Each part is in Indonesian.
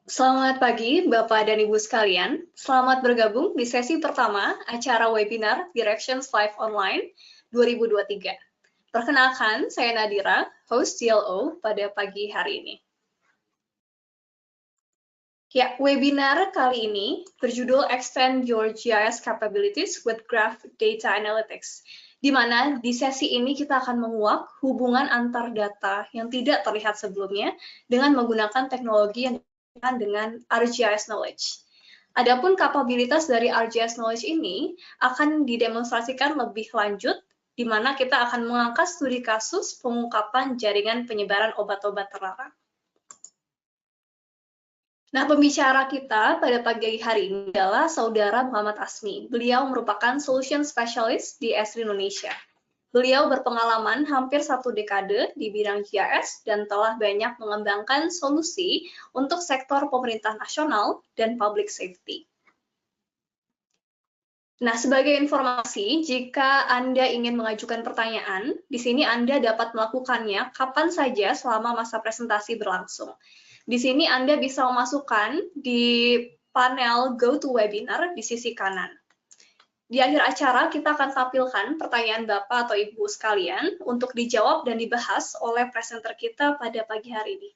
Selamat pagi, Bapak dan Ibu sekalian. Selamat bergabung di sesi pertama acara webinar Directions 5 Online 2023. Perkenalkan, saya Nadira, host CLO pada pagi hari ini. Ya, webinar kali ini berjudul Extend Your GIS Capabilities with Graph Data Analytics, di mana di sesi ini kita akan menguak hubungan antar data yang tidak terlihat sebelumnya dengan menggunakan teknologi yang dengan ArcGIS Knowledge. Adapun kapabilitas dari ArcGIS Knowledge ini akan didemonstrasikan lebih lanjut, di mana kita akan mengangkat studi kasus pengungkapan jaringan penyebaran obat-obat terlarang. Nah, pembicara kita pada pagi hari ini adalah Saudara Muhammad Asmi. Beliau merupakan Solution Specialist di Esri Indonesia. Beliau berpengalaman hampir 1 dekade di bidang GIS dan telah banyak mengembangkan solusi untuk sektor pemerintah nasional dan public safety. Nah, sebagai informasi, jika Anda ingin mengajukan pertanyaan, di sini Anda dapat melakukannya kapan saja selama masa presentasi berlangsung. Di sini Anda bisa memasukkan di panel Go to Webinar di sisi kanan. Di akhir acara, kita akan tampilkan pertanyaan Bapak atau Ibu sekalian untuk dijawab dan dibahas oleh presenter kita pada pagi hari ini.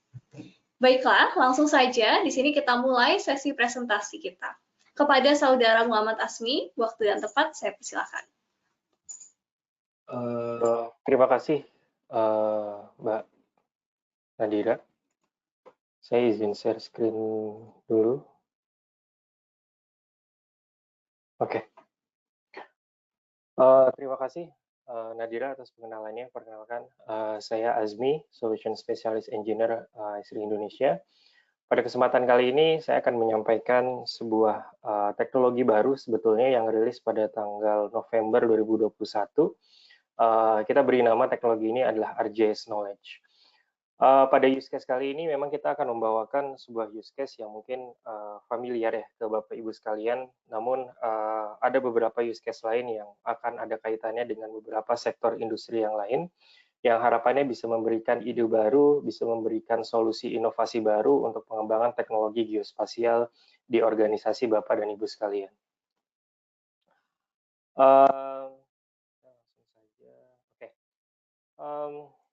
Baiklah, langsung saja di sini kita mulai sesi presentasi kita. Kepada Saudara Muhammad Asmi, waktu dan tempat saya persilakan. Terima kasih, Mbak Nadira. Saya izin share screen dulu. Oke. Terima kasih, Nadira, atas pengenalannya. Perkenalkan, saya Azmi, Solution Specialist Engineer Esri Indonesia. Pada kesempatan kali ini, saya akan menyampaikan sebuah teknologi baru sebetulnya yang rilis pada tanggal November 2021. Kita beri nama teknologi ini adalah ArcGIS Knowledge. Pada use case kali ini memang kita akan membawakan sebuah use case yang mungkin familiar ya ke Bapak Ibu sekalian, namun ada beberapa use case lain yang akan ada kaitannya dengan beberapa sektor industri yang lain, yang harapannya bisa memberikan ide baru, bisa memberikan solusi inovasi baru untuk pengembangan teknologi geospasial di organisasi Bapak dan Ibu sekalian.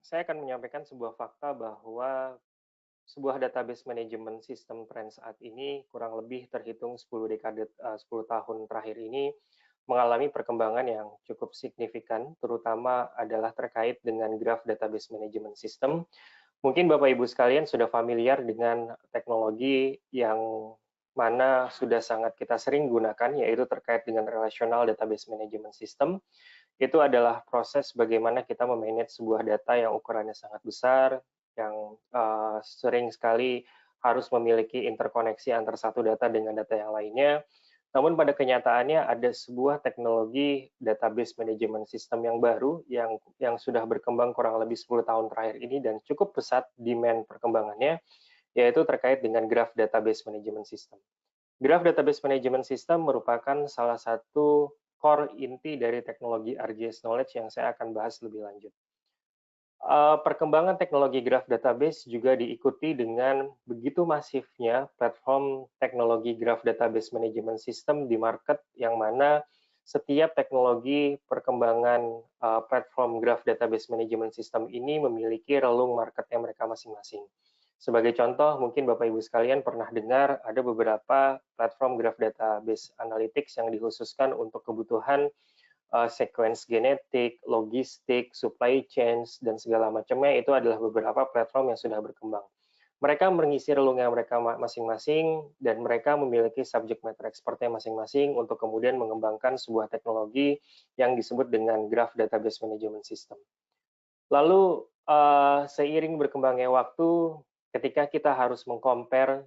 Saya akan menyampaikan sebuah fakta bahwa sebuah database manajemen sistem tren saat ini kurang lebih terhitung 10 tahun terakhir ini mengalami perkembangan yang cukup signifikan, terutama adalah terkait dengan graph database management system. Mungkin Bapak Ibu sekalian sudah familiar dengan teknologi yang mana sudah sangat kita sering gunakan, yaitu terkait dengan relational database management system. Itu adalah proses bagaimana kita memanage sebuah data yang ukurannya sangat besar, yang sering sekali harus memiliki interkoneksi antar satu data dengan data yang lainnya. Namun pada kenyataannya ada sebuah teknologi database management system yang baru yang sudah berkembang kurang lebih 10 tahun terakhir ini dan cukup pesat demand perkembangannya, yaitu terkait dengan graph database management system. Graph database management system merupakan salah satu core inti dari teknologi ArcGIS Knowledge yang saya akan bahas lebih lanjut. Perkembangan teknologi graph database juga diikuti dengan begitu masifnya platform teknologi graph database management system di market, yang mana setiap teknologi perkembangan platform graph database management system ini memiliki relung marketnya mereka masing-masing. Sebagai contoh, mungkin Bapak Ibu sekalian pernah dengar ada beberapa platform graph database analytics yang dikhususkan untuk kebutuhan sequence genetik, logistik, supply chains, dan segala macamnya. Itu adalah beberapa platform yang sudah berkembang. Mereka mengisi relungnya mereka masing-masing, dan mereka memiliki subject matter expertnya masing-masing untuk kemudian mengembangkan sebuah teknologi yang disebut dengan graph database management system. Lalu, seiring berkembangnya waktu, ketika kita harus mengcompare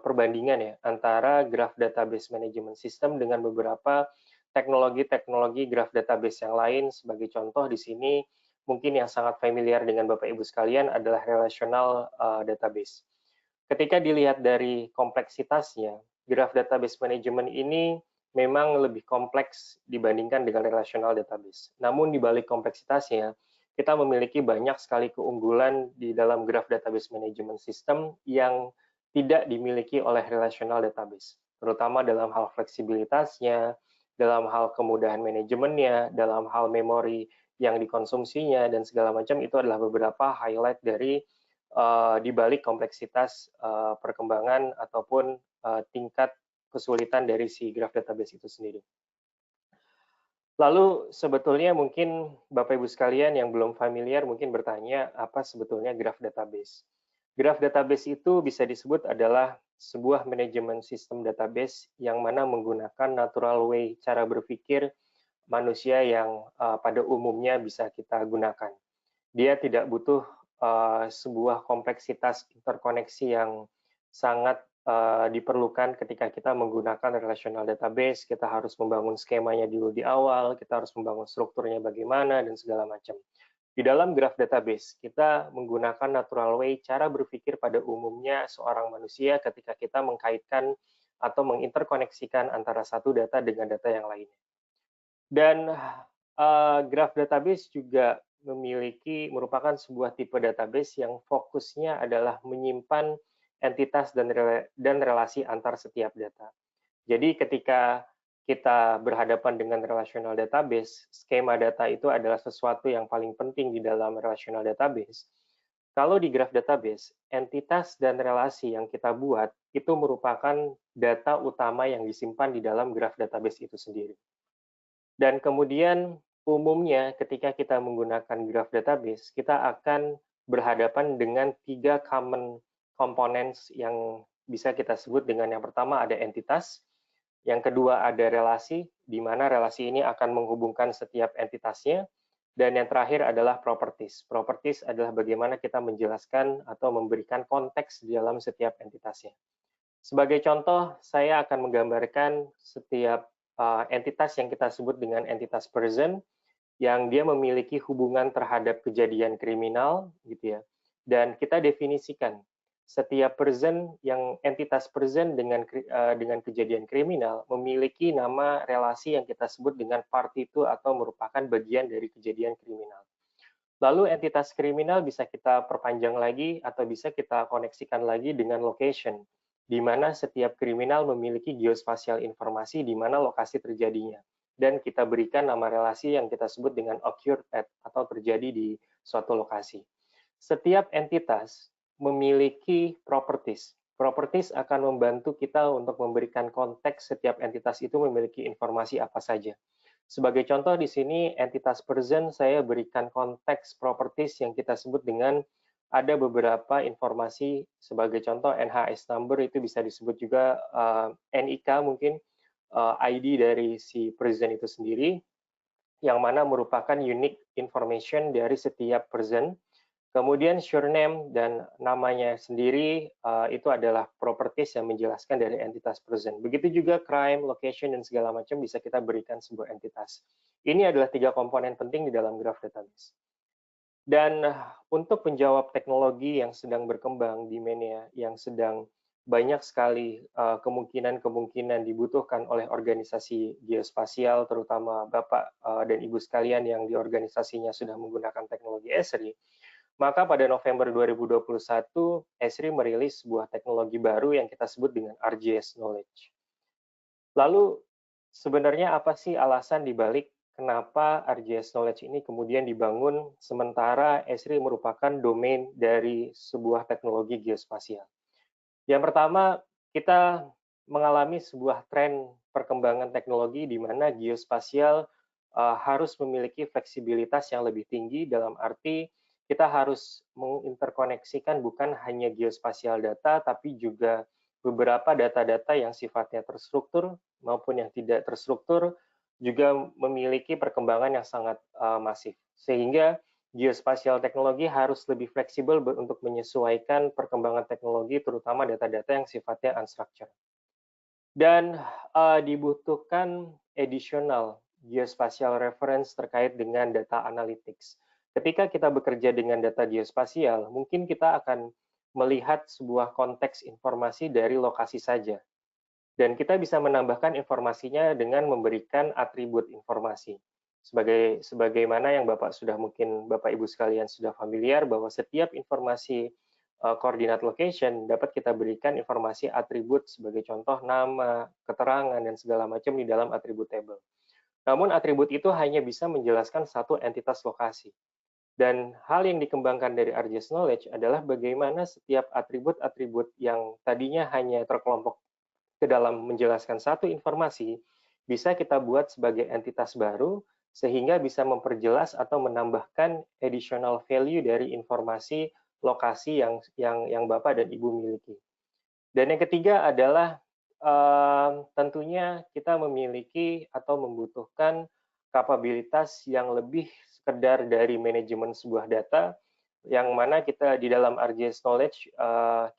perbandingan ya antara graph database management system dengan beberapa teknologi-teknologi graph database yang lain. Sebagai contoh di sini mungkin yang sangat familiar dengan Bapak Ibu sekalian adalah relational database. Ketika dilihat dari kompleksitasnya, graph database management ini memang lebih kompleks dibandingkan dengan relational database. Namun di balik kompleksitasnya, kita memiliki banyak sekali keunggulan di dalam graph database management system yang tidak dimiliki oleh relational database, terutama dalam hal fleksibilitasnya, dalam hal kemudahan manajemennya, dalam hal memori yang dikonsumsinya, dan segala macam. Itu adalah beberapa highlight dari di balik kompleksitas perkembangan ataupun tingkat kesulitan dari si graph database itu sendiri. Lalu sebetulnya mungkin Bapak Ibu sekalian yang belum familiar mungkin bertanya apa sebetulnya graph database. Graph database itu bisa disebut adalah sebuah manajemen sistem database yang mana menggunakan natural way cara berpikir manusia yang pada umumnya bisa kita gunakan. Dia tidak butuh sebuah kompleksitas interkoneksi yang sangat diperlukan ketika kita menggunakan relational database. Kita harus membangun skemanya dulu di awal, kita harus membangun strukturnya bagaimana, dan segala macam. Di dalam graph database, kita menggunakan natural way cara berpikir pada umumnya seorang manusia ketika kita mengkaitkan atau menginterkoneksikan antara satu data dengan data yang lainnya. Dan graph database juga merupakan sebuah tipe database yang fokusnya adalah menyimpan entitas dan relasi antar setiap data. Jadi ketika kita berhadapan dengan relational database, skema data itu adalah sesuatu yang paling penting di dalam relational database. Kalau di graph database, entitas dan relasi yang kita buat itu merupakan data utama yang disimpan di dalam graph database itu sendiri. Dan kemudian umumnya ketika kita menggunakan graph database, kita akan berhadapan dengan 3 common components yang bisa kita sebut dengan yang pertama ada entitas, yang kedua ada relasi, di mana relasi ini akan menghubungkan setiap entitasnya, dan yang terakhir adalah properties. Properties adalah bagaimana kita menjelaskan atau memberikan konteks di dalam setiap entitasnya. Sebagai contoh, saya akan menggambarkan setiap entitas yang kita sebut dengan entitas person, yang dia memiliki hubungan terhadap kejadian kriminal, gitu ya. Dan kita definisikan setiap person yang entitas person dengan kejadian kriminal memiliki nama relasi yang kita sebut dengan party to atau merupakan bagian dari kejadian kriminal. Lalu entitas kriminal bisa kita perpanjang lagi atau bisa kita koneksikan lagi dengan location, di mana setiap kriminal memiliki geospasial informasi di mana lokasi terjadinya. Dan kita berikan nama relasi yang kita sebut dengan occurred at atau terjadi di suatu lokasi. Setiap entitas memiliki properties. Properties akan membantu kita untuk memberikan konteks setiap entitas itu memiliki informasi apa saja. Sebagai contoh di sini entitas person saya berikan konteks properties yang kita sebut dengan ada beberapa informasi sebagai contoh NHS number itu bisa disebut juga NIK mungkin ID dari si person itu sendiri yang mana merupakan unique information dari setiap person. Kemudian surname dan namanya sendiri itu adalah properties yang menjelaskan dari entitas person. Begitu juga crime, location, dan segala macam bisa kita berikan sebuah entitas. Ini adalah 3 komponen penting di dalam graph database. Dan untuk menjawab teknologi yang sedang berkembang, demand-nya yang sedang banyak sekali kemungkinan-kemungkinan dibutuhkan oleh organisasi geospasial, terutama Bapak dan Ibu sekalian yang di organisasinya sudah menggunakan teknologi Esri, maka pada November 2021, Esri merilis sebuah teknologi baru yang kita sebut dengan RGS Knowledge. Lalu, sebenarnya apa sih alasan dibalik kenapa RGS Knowledge ini kemudian dibangun sementara Esri merupakan domain dari sebuah teknologi geospasial? Yang pertama, kita mengalami sebuah tren perkembangan teknologi di mana geospasial harus memiliki fleksibilitas yang lebih tinggi dalam arti kita harus menginterkoneksikan bukan hanya geospasial data, tapi juga beberapa data-data yang sifatnya terstruktur maupun yang tidak terstruktur juga memiliki perkembangan yang sangat masif. Sehingga geospasial teknologi harus lebih fleksibel untuk menyesuaikan perkembangan teknologi, terutama data-data yang sifatnya unstructured. Dan dibutuhkan additional geospasial reference terkait dengan data analytics. Ketika kita bekerja dengan data geospasial, mungkin kita akan melihat sebuah konteks informasi dari lokasi saja. Dan kita bisa menambahkan informasinya dengan memberikan atribut informasi. Sebagaimana yang Bapak Ibu sekalian sudah familiar bahwa setiap informasi coordinate location, dapat kita berikan informasi atribut sebagai contoh nama, keterangan, dan segala macam di dalam atribut table. Namun atribut itu hanya bisa menjelaskan satu entitas lokasi. Dan hal yang dikembangkan dari RGS Knowledge adalah bagaimana setiap atribut-atribut yang tadinya hanya terkelompok ke dalam menjelaskan satu informasi, bisa kita buat sebagai entitas baru, sehingga bisa memperjelas atau menambahkan additional value dari informasi lokasi yang Bapak dan Ibu miliki. Dan yang ketiga adalah tentunya kita memiliki atau membutuhkan kapabilitas yang lebih sekedar dari manajemen sebuah data, yang mana kita di dalam RGS Knowledge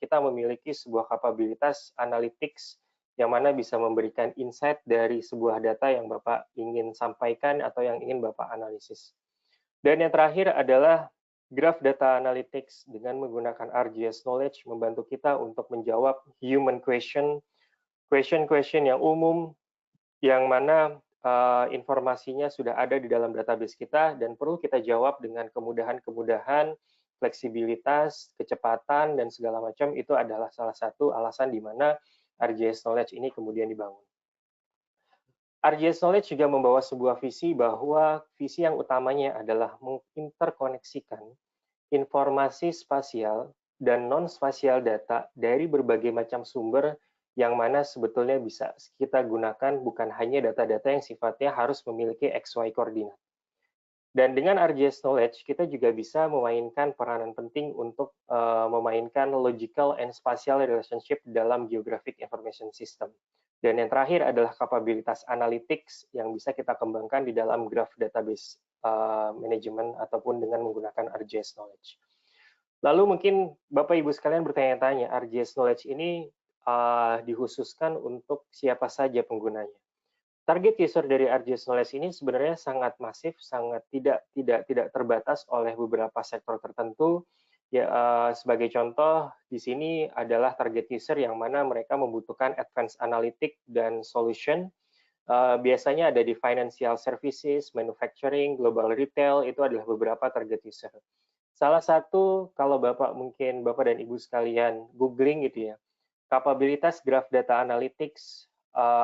kita memiliki sebuah kapabilitas analytics yang mana bisa memberikan insight dari sebuah data yang Bapak ingin sampaikan atau yang ingin Bapak analisis. Dan yang terakhir adalah Graph Data Analytics dengan menggunakan RGS Knowledge membantu kita untuk menjawab human question yang umum, yang mana informasinya sudah ada di dalam database kita dan perlu kita jawab dengan kemudahan-kemudahan, fleksibilitas, kecepatan, dan segala macam. Itu adalah salah satu alasan di mana RGS Knowledge ini kemudian dibangun. RGS Knowledge juga membawa sebuah visi bahwa visi yang utamanya adalah menginterkoneksikan informasi spasial dan non-spasial data dari berbagai macam sumber yang mana sebetulnya bisa kita gunakan bukan hanya data-data yang sifatnya harus memiliki XY koordinat. Dan dengan RGS Knowledge, kita juga bisa memainkan peranan penting untuk memainkan logical and spatial relationship dalam geographic information system. Dan yang terakhir adalah kapabilitas analytics yang bisa kita kembangkan di dalam graph database management ataupun dengan menggunakan RGS Knowledge. Lalu mungkin Bapak Ibu sekalian bertanya-tanya, RGS Knowledge ini dikhususkan untuk siapa saja penggunanya? Target user dari RGS Knowledge ini sebenarnya sangat masif, sangat tidak terbatas oleh beberapa sektor tertentu. Ya, sebagai contoh, di sini adalah target user yang mana mereka membutuhkan advanced analytic dan solution. Biasanya ada di financial services, manufacturing, global retail, itu adalah beberapa target user. Salah satu, kalau mungkin Bapak dan Ibu sekalian googling gitu ya, kapabilitas graph data analytics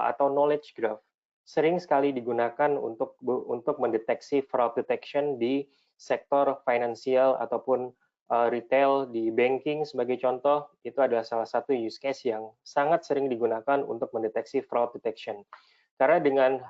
atau knowledge graph sering sekali digunakan untuk mendeteksi fraud detection di sektor finansial ataupun retail, di banking sebagai contoh. Itu adalah salah satu use case yang sangat sering digunakan untuk mendeteksi fraud detection. Karena dengan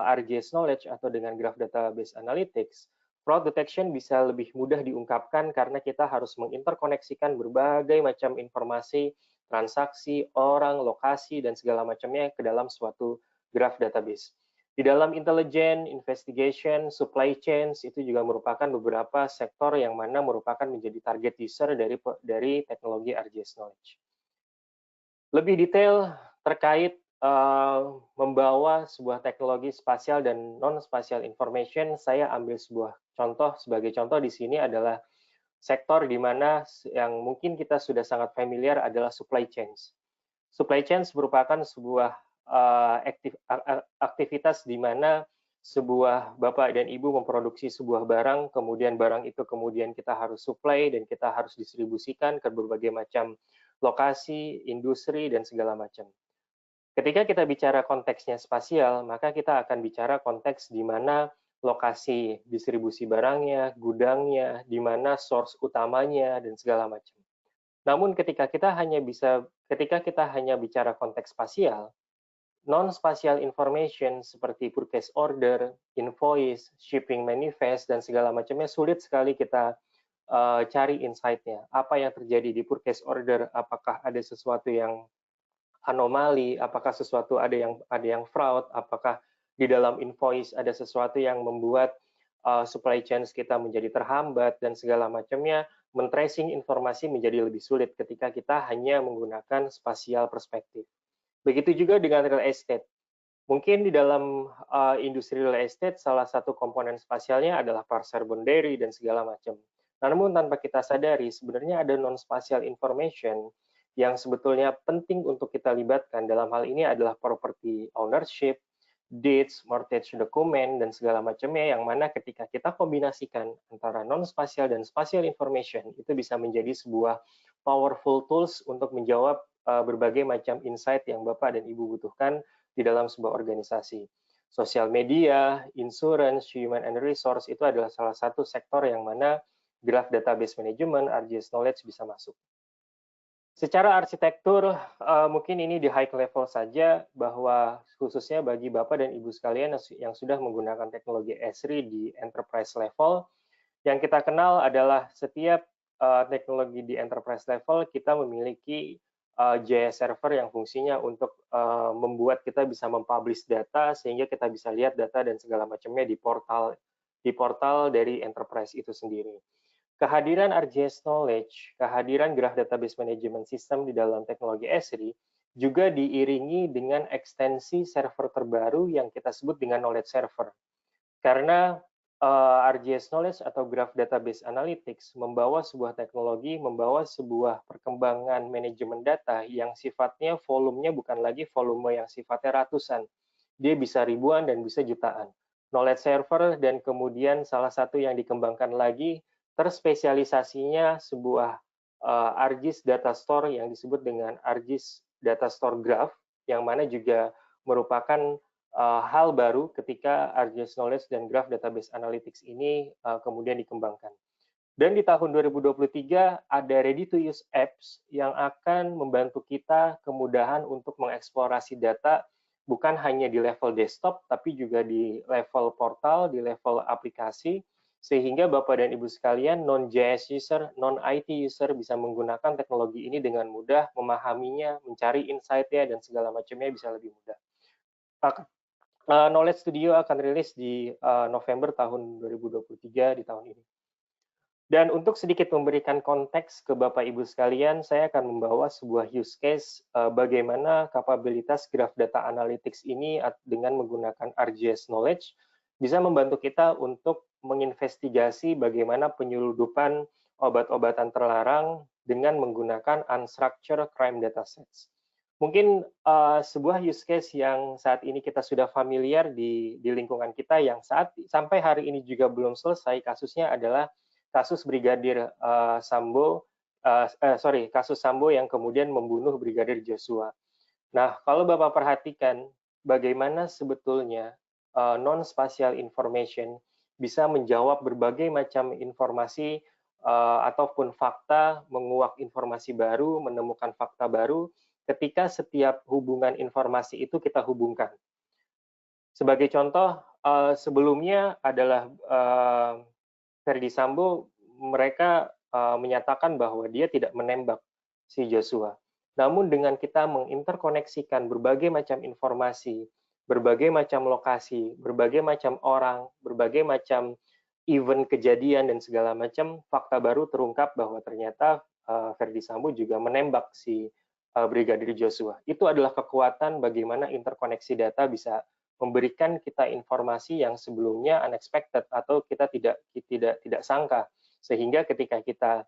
RGS Knowledge atau dengan Graph Database Analytics, fraud detection bisa lebih mudah diungkapkan karena kita harus menginterkoneksikan berbagai macam informasi, transaksi, orang, lokasi, dan segala macamnya ke dalam suatu graph database. Di dalam intelligence, investigation, supply chains, itu juga merupakan beberapa sektor yang mana merupakan menjadi target user dari teknologi RGS Knowledge. Lebih detail terkait membawa sebuah teknologi spasial dan non-spasial information, saya ambil sebagai contoh di sini adalah sektor di mana yang mungkin kita sudah sangat familiar adalah supply chains. Supply chains merupakan sebuah aktivitas di mana sebuah Bapak dan Ibu memproduksi sebuah barang, kemudian barang itu kemudian kita harus supply dan kita harus distribusikan ke berbagai macam lokasi, industri, dan segala macam. Ketika kita bicara konteksnya spasial, maka kita akan bicara konteks di mana lokasi distribusi barangnya, gudangnya, di mana source utamanya, dan segala macam. Namun ketika kita hanya bicara konteks spasial, non-spatial information seperti purchase order, invoice, shipping manifest, dan segala macamnya sulit sekali kita cari insight-nya. Apa yang terjadi di purchase order? Apakah ada sesuatu yang anomali? Apakah sesuatu ada yang fraud? Apakah di dalam invoice ada sesuatu yang membuat supply chains kita menjadi terhambat dan segala macamnya? Men-tracing informasi menjadi lebih sulit ketika kita hanya menggunakan spasial perspektif. Begitu juga dengan real estate. Mungkin di dalam industri real estate, salah satu komponen spasialnya adalah parcel boundary dan segala macam. Namun tanpa kita sadari, sebenarnya ada non-spatial information yang sebetulnya penting untuk kita libatkan. Dalam hal ini adalah property ownership, deeds, mortgage document, dan segala macamnya, yang mana ketika kita kombinasikan antara non-spatial dan spatial information, itu bisa menjadi sebuah powerful tools untuk menjawab berbagai macam insight yang Bapak dan Ibu butuhkan di dalam sebuah organisasi. Sosial media, insurance, human and resource itu adalah salah satu sektor yang mana graph database management, RGS Knowledge bisa masuk. Secara arsitektur, mungkin ini di high level saja, bahwa khususnya bagi Bapak dan Ibu sekalian yang sudah menggunakan teknologi Esri di enterprise level, yang kita kenal adalah setiap teknologi di enterprise level kita memiliki JS server yang fungsinya untuk membuat kita bisa mempublish data sehingga kita bisa lihat data dan segala macamnya di portal dari enterprise itu sendiri. Kehadiran RGS Knowledge, kehadiran Graph Database Management System di dalam teknologi Esri juga diiringi dengan ekstensi server terbaru yang kita sebut dengan Knowledge Server. Karena RGS Knowledge atau Graph Database Analytics membawa sebuah teknologi, membawa sebuah perkembangan manajemen data yang sifatnya volumenya bukan lagi volume yang sifatnya ratusan. Dia bisa ribuan dan bisa jutaan. Knowledge Server dan kemudian salah satu yang dikembangkan lagi, terspesialisasinya sebuah ArcGIS Data Store yang disebut dengan ArcGIS Data Store Graph, yang mana juga merupakan hal baru ketika RGS Knowledge dan Graph Database Analytics ini kemudian dikembangkan. Dan di tahun 2023 ada ready-to-use apps yang akan membantu kita kemudahan untuk mengeksplorasi data bukan hanya di level desktop, tapi juga di level portal, di level aplikasi, sehingga Bapak dan Ibu sekalian, non-JS user, non-IT user bisa menggunakan teknologi ini dengan mudah, memahaminya, mencari insight-nya, dan segala macamnya bisa lebih mudah. Knowledge Studio akan rilis di November tahun 2023 di tahun ini. Dan untuk sedikit memberikan konteks ke Bapak Ibu sekalian, saya akan membawa sebuah use case bagaimana kapabilitas Graph Data Analytics ini dengan menggunakan RGS Knowledge bisa membantu kita untuk menginvestigasi bagaimana penyeludupan obat-obatan terlarang dengan menggunakan unstructured crime datasets. Mungkin sebuah use case yang saat ini kita sudah familiar di lingkungan kita yang sampai hari ini juga belum selesai kasusnya adalah kasus Brigadir kasus Sambo yang kemudian membunuh Brigadir Joshua. Nah, kalau Bapak perhatikan bagaimana sebetulnya non-spatial information bisa menjawab berbagai macam informasi ataupun fakta, menguak informasi baru, menemukan fakta baru, ketika setiap hubungan informasi itu kita hubungkan. Sebagai contoh, sebelumnya adalah Ferdy Sambo, mereka menyatakan bahwa dia tidak menembak si Joshua. Namun dengan kita menginterkoneksikan berbagai macam informasi, berbagai macam lokasi, berbagai macam orang, berbagai macam event kejadian dan segala macam, fakta baru terungkap bahwa ternyata Ferdy Sambo juga menembak si Brigadir Joshua. Itu adalah kekuatan bagaimana interkoneksi data bisa memberikan kita informasi yang sebelumnya unexpected atau kita tidak sangka, sehingga ketika kita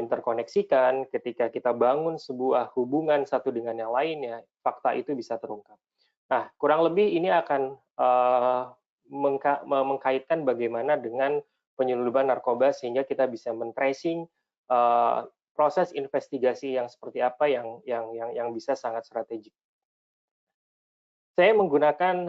interkoneksikan, ketika kita bangun sebuah hubungan satu dengan yang lainnya, fakta itu bisa terungkap. Nah, kurang lebih ini akan mengkaitkan bagaimana dengan penyeludupan narkoba sehingga kita bisa men-tracing proses investigasi yang seperti apa yang bisa sangat strategik. Saya menggunakan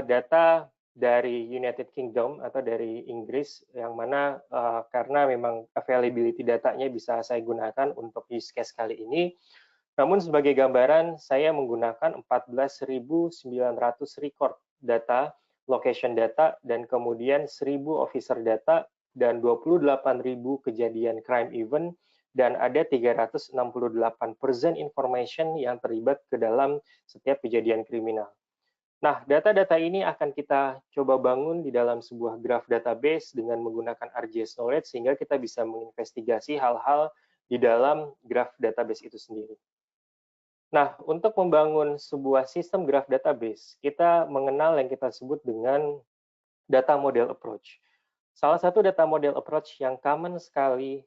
data dari United Kingdom atau dari Inggris, yang mana karena memang availability datanya bisa saya gunakan untuk use case kali ini. Namun sebagai gambaran, saya menggunakan 14.900 record data, location data, dan kemudian 1.000 officer data, dan 28.000 kejadian crime event, dan ada 368 person information yang terlibat ke dalam setiap kejadian kriminal. Nah, data-data ini akan kita coba bangun di dalam sebuah graph database dengan menggunakan RGS Knowledge sehingga kita bisa menginvestigasi hal-hal di dalam graph database itu sendiri. Nah, untuk membangun sebuah sistem graph database, kita mengenal yang kita sebut dengan data model approach. Salah satu data model approach yang common sekali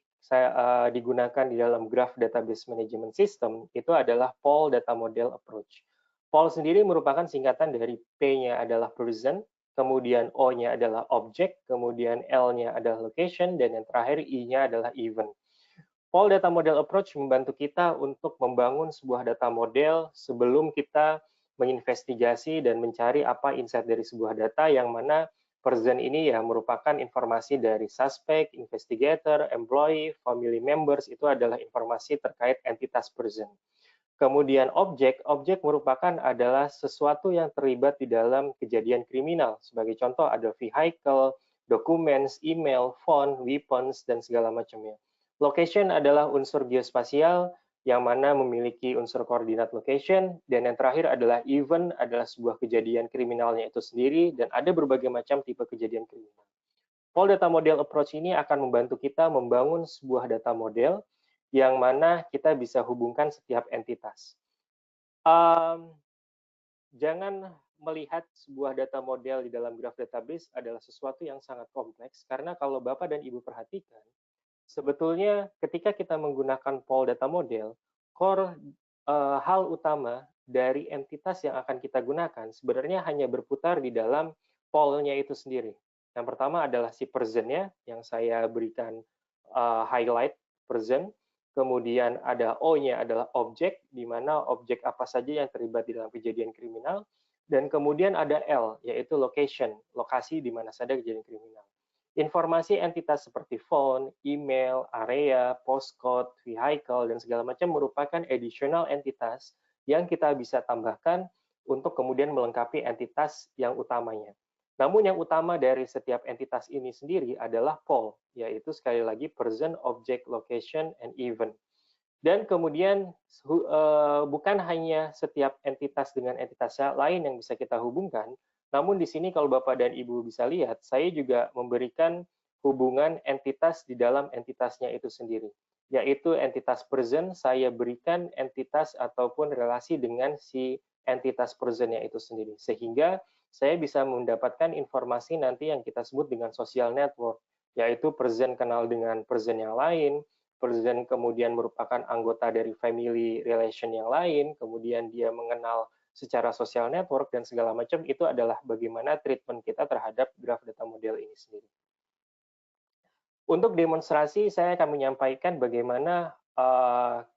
digunakan di dalam Graph Database Management System itu adalah POL Data Model Approach. POL sendiri merupakan singkatan dari P-nya adalah person, kemudian O-nya adalah object, kemudian L-nya adalah location, dan yang terakhir I-nya adalah event. Paul Data Model Approach membantu kita untuk membangun sebuah data model sebelum kita menginvestigasi dan mencari apa insight dari sebuah data, yang mana person ini ya merupakan informasi dari suspek, investigator, employee, family members, itu adalah informasi terkait entitas person. Kemudian objek merupakan adalah sesuatu yang terlibat di dalam kejadian kriminal. Sebagai contoh ada vehicle, documents, email, phone, weapons, dan segala macamnya. Location adalah unsur geospasial yang mana memiliki unsur koordinat location, dan yang terakhir adalah event, adalah sebuah kejadian kriminalnya itu sendiri, dan ada berbagai macam tipe kejadian kriminal. Paul Data Model Approach ini akan membantu kita membangun sebuah data model yang mana kita bisa hubungkan setiap entitas. Jangan melihat sebuah data model di dalam graph database adalah sesuatu yang sangat kompleks, karena kalau Bapak dan Ibu perhatikan, sebetulnya ketika kita menggunakan Paul Data Model, core hal utama dari entitas yang akan kita gunakan sebenarnya hanya berputar di dalam Paul-nya itu sendiri. Yang pertama adalah si person-nya, yang saya berikan highlight person. Kemudian ada O-nya adalah objek, di mana objek apa saja yang terlibat di dalam kejadian kriminal. Dan kemudian ada L, yaitu location, lokasi di mana saja kejadian kriminal. Informasi entitas seperti phone, email, area, postcode, vehicle, dan segala macam merupakan additional entitas yang kita bisa tambahkan untuk kemudian melengkapi entitas yang utamanya. Namun yang utama dari setiap entitas ini sendiri adalah POL, yaitu sekali lagi person, object, location, and event. Dan kemudian bukan hanya setiap entitas dengan entitas lain yang bisa kita hubungkan, namun di sini kalau Bapak dan Ibu bisa lihat, saya juga memberikan hubungan entitas di dalam entitasnya itu sendiri. Yaitu entitas person, saya berikan entitas ataupun relasi dengan si entitas personnya itu sendiri. Sehingga saya bisa mendapatkan informasi nanti yang kita sebut dengan social network, yaitu person kenal dengan person yang lain, person kemudian merupakan anggota dari family relation yang lain, kemudian dia mengenal secara social network dan segala macam. Itu adalah bagaimana treatment kita terhadap graph data model ini sendiri. Untuk demonstrasi, saya akan menyampaikan bagaimana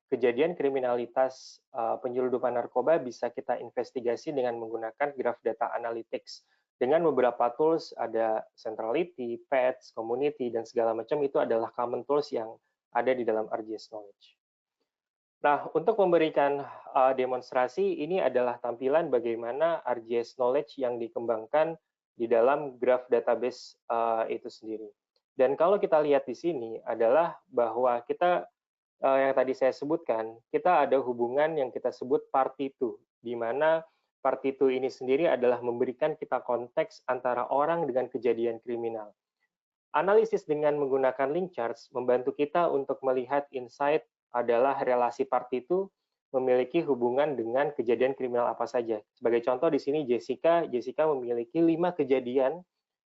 kejadian kriminalitas penyeludupan narkoba bisa kita investigasi dengan menggunakan graph data analytics. Dengan beberapa tools, ada Centrality, Pets, Community, dan segala macam, itu adalah common tools yang ada di dalam RGS Knowledge. Nah, untuk memberikan demonstrasi, ini adalah tampilan bagaimana RGS Knowledge yang dikembangkan di dalam graph database itu sendiri. Dan kalau kita lihat di sini adalah bahwa kita, yang tadi saya sebutkan, kita ada hubungan yang kita sebut party to, di mana party to ini sendiri adalah memberikan kita konteks antara orang dengan kejadian kriminal. Analisis dengan menggunakan link charts membantu kita untuk melihat insight adalah relasi party to memiliki hubungan dengan kejadian kriminal apa saja. Sebagai contoh di sini Jessica memiliki 5 kejadian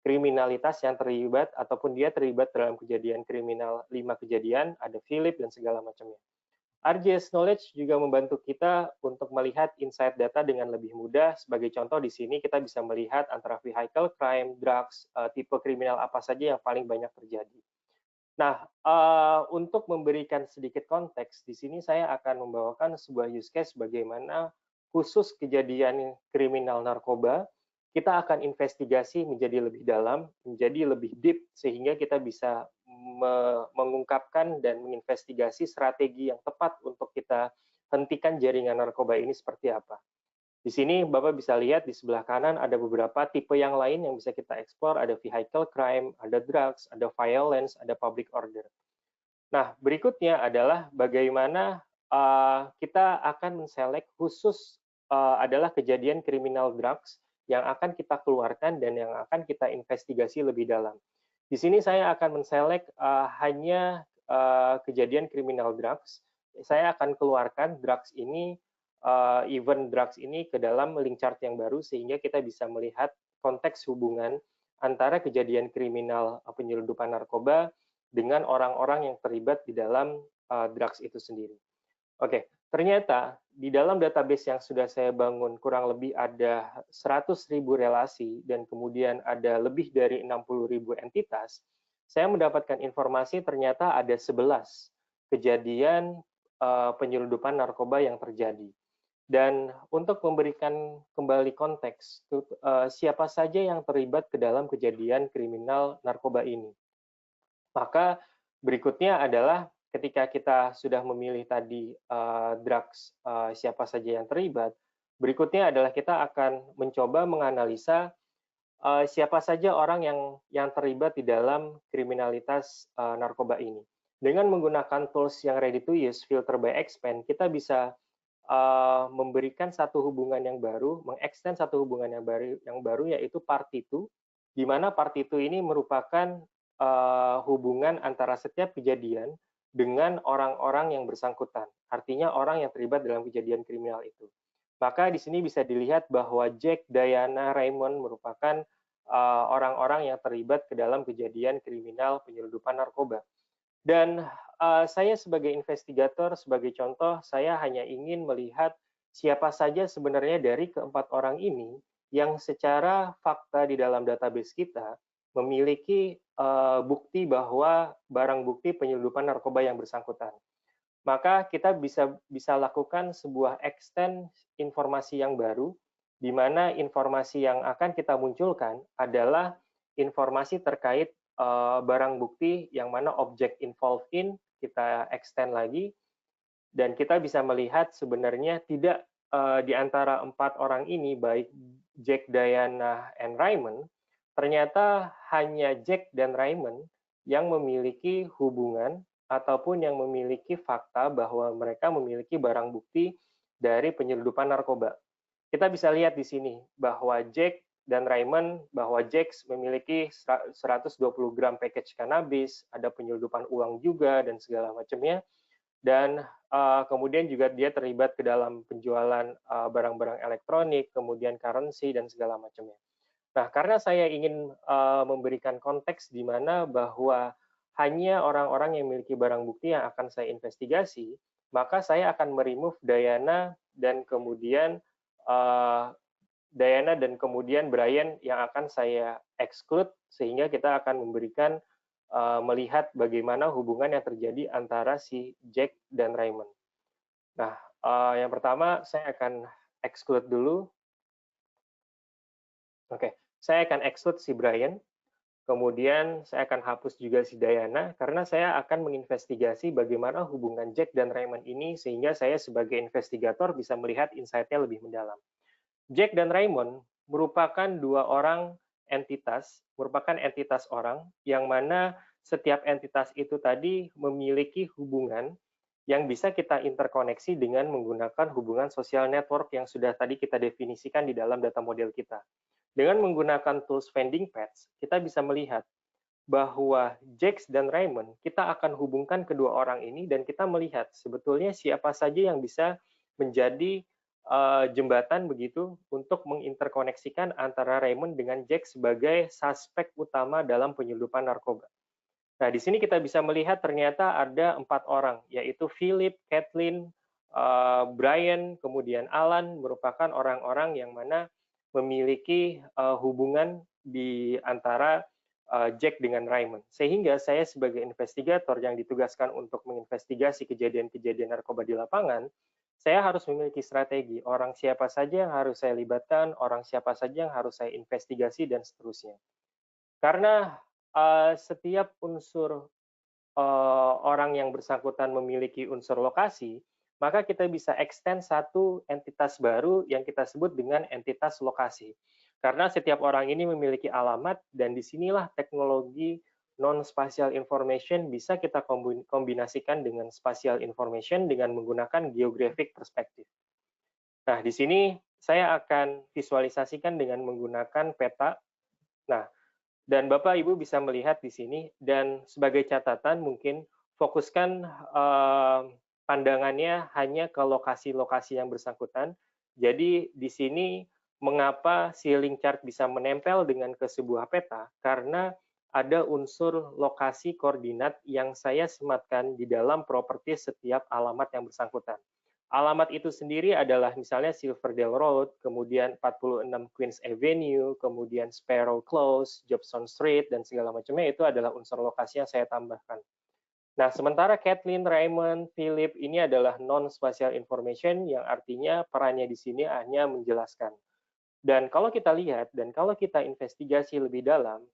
kriminalitas yang terlibat ataupun dia terlibat dalam kejadian kriminal 5 kejadian, ada Philip dan segala macamnya. RGS Knowledge juga membantu kita untuk melihat insight data dengan lebih mudah. Sebagai contoh di sini kita bisa melihat antara vehicle crime, drugs, tipe kriminal apa saja yang paling banyak terjadi. Nah, untuk memberikan sedikit konteks, di sini saya akan membawakan sebuah use case bagaimana khusus kejadian kriminal narkoba, kita akan investigasi menjadi lebih dalam, menjadi lebih deep, sehingga kita bisa mengungkapkan dan menginvestigasi strategi yang tepat untuk kita hentikan jaringan narkoba ini seperti apa. Di sini Bapak bisa lihat di sebelah kanan ada beberapa tipe yang lain yang bisa kita explore, ada vehicle crime, ada drugs, ada violence, ada public order. Nah, berikutnya adalah bagaimana kita akan menselect khusus adalah kejadian kriminal drugs yang akan kita keluarkan dan yang akan kita investigasi lebih dalam. Di sini saya akan menselect hanya kejadian kriminal drugs. Saya akan keluarkan drugs ini, event drugs ini ke dalam link chart yang baru sehingga kita bisa melihat konteks hubungan antara kejadian kriminal penyeludupan narkoba dengan orang-orang yang terlibat di dalam drugs itu sendiri. Oke, ternyata di dalam database yang sudah saya bangun kurang lebih ada 100.000 relasi dan kemudian ada lebih dari 60.000 entitas, saya mendapatkan informasi ternyata ada 11 kejadian penyelundupan narkoba yang terjadi. Dan untuk memberikan kembali konteks, siapa saja yang terlibat ke dalam kejadian kriminal narkoba ini. Maka berikutnya adalah ketika kita sudah memilih tadi drugs, siapa saja yang terlibat, berikutnya adalah kita akan mencoba menganalisa siapa saja orang yang terlibat di dalam kriminalitas narkoba ini. Dengan menggunakan tools yang ready to use, filter by expand, kita bisa memberikan satu hubungan yang baru, mengextend satu hubungan yang baru yaitu party to, di mana party to ini merupakan hubungan antara setiap kejadian dengan orang-orang yang bersangkutan, artinya orang yang terlibat dalam kejadian kriminal itu. Maka di sini bisa dilihat bahwa Jack, Diana, Raymond merupakan orang-orang yang terlibat ke dalam kejadian kriminal penyelundupan narkoba. Dan saya sebagai investigator, sebagai contoh, saya hanya ingin melihat siapa saja sebenarnya dari keempat orang ini yang secara fakta di dalam database kita memiliki bukti bahwa barang bukti penyelundupan narkoba yang bersangkutan. Maka kita bisa lakukan sebuah extend informasi yang baru, di mana informasi yang akan kita munculkan adalah informasi terkait barang bukti yang mana objek involved in, kita extend lagi, dan kita bisa melihat sebenarnya tidak di antara empat orang ini, baik Jack, Diana, and Raymond, ternyata hanya Jack dan Raymond yang memiliki hubungan ataupun yang memiliki fakta bahwa mereka memiliki barang bukti dari penyelundupan narkoba. Kita bisa lihat di sini bahwa Jack dan Raymond, bahwa Jack memiliki 120 gram package cannabis, ada penyelundupan uang juga, dan segala macamnya. Dan kemudian juga dia terlibat ke dalam penjualan barang-barang elektronik, kemudian currency, dan segala macamnya. Nah, karena saya ingin memberikan konteks di mana bahwa hanya orang-orang yang memiliki barang bukti yang akan saya investigasi, maka saya akan meremove Diana dan kemudian Brian yang akan saya exclude, sehingga kita akan memberikan melihat bagaimana hubungan yang terjadi antara si Jack dan Raymond. Nah, yang pertama saya akan exclude dulu. Oke, saya akan exclude si Brian. Kemudian saya akan hapus juga si Diana, karena saya akan menginvestigasi bagaimana hubungan Jack dan Raymond ini, sehingga saya sebagai investigator bisa melihat insight-nya lebih mendalam. Jack dan Raymond merupakan dua orang entitas, merupakan entitas orang, yang mana setiap entitas itu tadi memiliki hubungan yang bisa kita interkoneksi dengan menggunakan hubungan social network yang sudah tadi kita definisikan di dalam data model kita. Dengan menggunakan tools finding paths, kita bisa melihat bahwa Jack dan Raymond, kita akan hubungkan kedua orang ini dan kita melihat sebetulnya siapa saja yang bisa menjadi jembatan begitu untuk menginterkoneksikan antara Raymond dengan Jack sebagai suspek utama dalam penyelundupan narkoba. Nah, di sini kita bisa melihat ternyata ada 4 orang, yaitu Philip, Kathleen, Brian, kemudian Alan, merupakan orang-orang yang mana memiliki hubungan di antara Jack dengan Raymond. Sehingga saya sebagai investigator yang ditugaskan untuk menginvestigasi kejadian-kejadian narkoba di lapangan, saya harus memiliki strategi, orang siapa saja yang harus saya libatkan, orang siapa saja yang harus saya investigasi, dan seterusnya. Karena setiap unsur orang yang bersangkutan memiliki unsur lokasi, maka kita bisa extend satu entitas baru yang kita sebut dengan entitas lokasi. Karena setiap orang ini memiliki alamat, dan disinilah teknologi non-spatial information bisa kita kombinasikan dengan spatial information dengan menggunakan geographic perspective. Nah, di sini saya akan visualisasikan dengan menggunakan peta. Nah, dan Bapak Ibu bisa melihat di sini, dan sebagai catatan mungkin fokuskan pandangannya hanya ke lokasi-lokasi yang bersangkutan. Jadi di sini mengapa si link chart bisa menempel dengan ke sebuah peta? Karena ada unsur lokasi koordinat yang saya sematkan di dalam properti setiap alamat yang bersangkutan. Alamat itu sendiri adalah misalnya Silverdale Road, kemudian 46 Queens Avenue, kemudian Sparrow Close, Jobson Street, dan segala macamnya, itu adalah unsur lokasi yang saya tambahkan. Nah, sementara Kathleen, Raymond, Philip ini adalah non-spatial information yang artinya perannya di sini hanya menjelaskan. Dan kalau kita lihat dan kalau kita investigasi lebih dalam,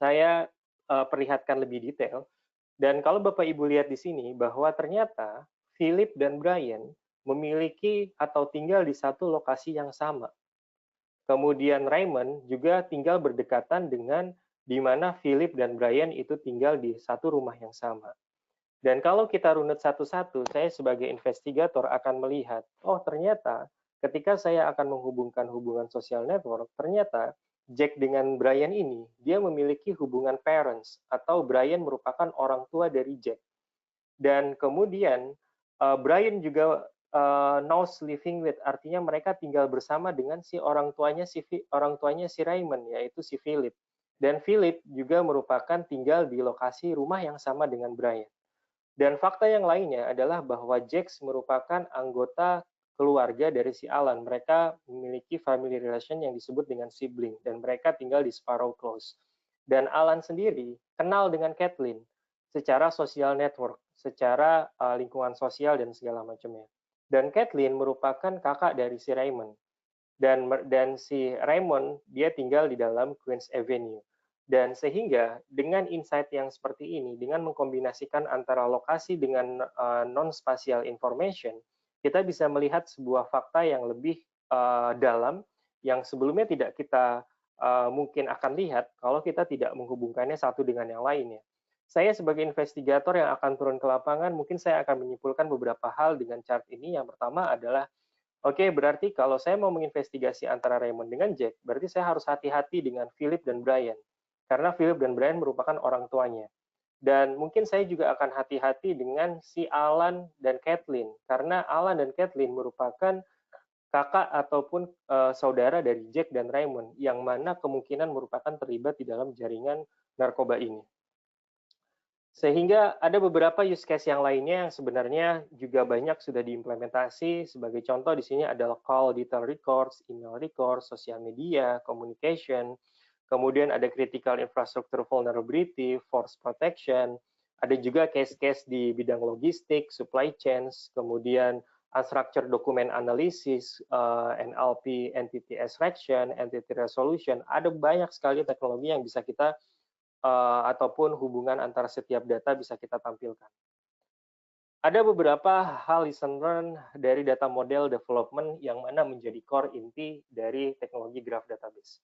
saya perlihatkan lebih detail. Dan kalau Bapak Ibu lihat di sini bahwa ternyata Philip dan Brian memiliki atau tinggal di satu lokasi yang sama. Kemudian Raymond juga tinggal berdekatan dengan di mana Philip dan Brian itu tinggal di satu rumah yang sama. Dan kalau kita runut satu-satu, saya sebagai investigator akan melihat, oh ternyata ketika saya akan menghubungkan hubungan sosial network, ternyata Jack dengan Brian ini, dia memiliki hubungan parents, atau Brian merupakan orang tua dari Jack. Dan kemudian Brian juga knows living with, artinya mereka tinggal bersama dengan si orang tuanya si Raymond, yaitu si Philip. Dan Philip juga merupakan tinggal di lokasi rumah yang sama dengan Brian. Dan fakta yang lainnya adalah bahwa Jax merupakan anggota keluarga dari si Alan. Mereka memiliki family relation yang disebut dengan sibling, dan mereka tinggal di Sparrow Close. Dan Alan sendiri kenal dengan Kathleen secara social network, secara lingkungan sosial dan segala macamnya. Dan Kathleen merupakan kakak dari si Raymond. Dan si Raymond, dia tinggal di dalam Queens Avenue. Dan sehingga dengan insight yang seperti ini, dengan mengkombinasikan antara lokasi dengan non-spatial information, kita bisa melihat sebuah fakta yang lebih dalam, yang sebelumnya tidak kita mungkin akan lihat kalau kita tidak menghubungkannya satu dengan yang lainnya. Saya sebagai investigator yang akan turun ke lapangan, mungkin saya akan menyimpulkan beberapa hal dengan chart ini. Yang pertama adalah, oke, berarti kalau saya mau menginvestigasi antara Raymond dengan Jack, berarti saya harus hati-hati dengan Philip dan Brian. Karena Philip dan Brian merupakan orang tuanya. Dan mungkin saya juga akan hati-hati dengan si Alan dan Kathleen. Karena Alan dan Kathleen merupakan kakak ataupun saudara dari Jack dan Raymond, yang mana kemungkinan merupakan terlibat di dalam jaringan narkoba ini. Sehingga ada beberapa use case yang lainnya yang sebenarnya juga banyak sudah diimplementasi. Sebagai contoh di sini adalah call detail records, email records, sosial media, communication. Kemudian ada critical infrastructure vulnerability, force protection. Ada juga case-case di bidang logistik, supply chains, kemudian unstructured document analysis, NLP, entity extraction, entity resolution. Ada banyak sekali teknologi yang bisa kita ataupun hubungan antara setiap data bisa kita tampilkan. Ada beberapa hal lesson learn dari data model development yang mana menjadi core inti dari teknologi graph database.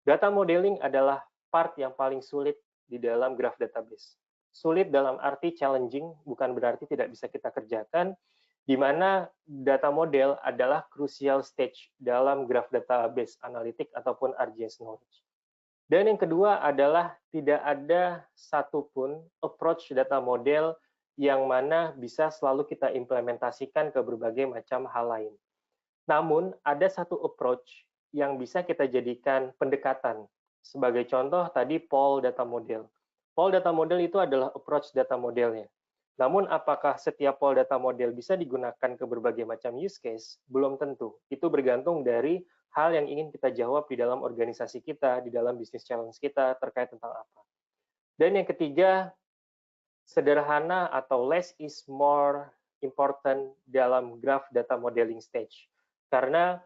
Data modeling adalah part yang paling sulit di dalam graph database. Sulit dalam arti challenging, bukan berarti tidak bisa kita kerjakan, di mana data model adalah crucial stage dalam graph database analytic ataupun RGS knowledge. Dan yang kedua adalah tidak ada satupun approach data model yang mana bisa selalu kita implementasikan ke berbagai macam hal lain. Namun ada satu approach yang bisa kita jadikan pendekatan. Sebagai contoh tadi Paul data model. Paul data model itu adalah approach data modelnya. Namun apakah setiap Paul data model bisa digunakan ke berbagai macam use case? Belum tentu. Itu bergantung dari hal yang ingin kita jawab di dalam organisasi kita, di dalam bisnis challenge kita terkait tentang apa. Dan yang ketiga, sederhana atau less is more important dalam graph data modeling stage. Karena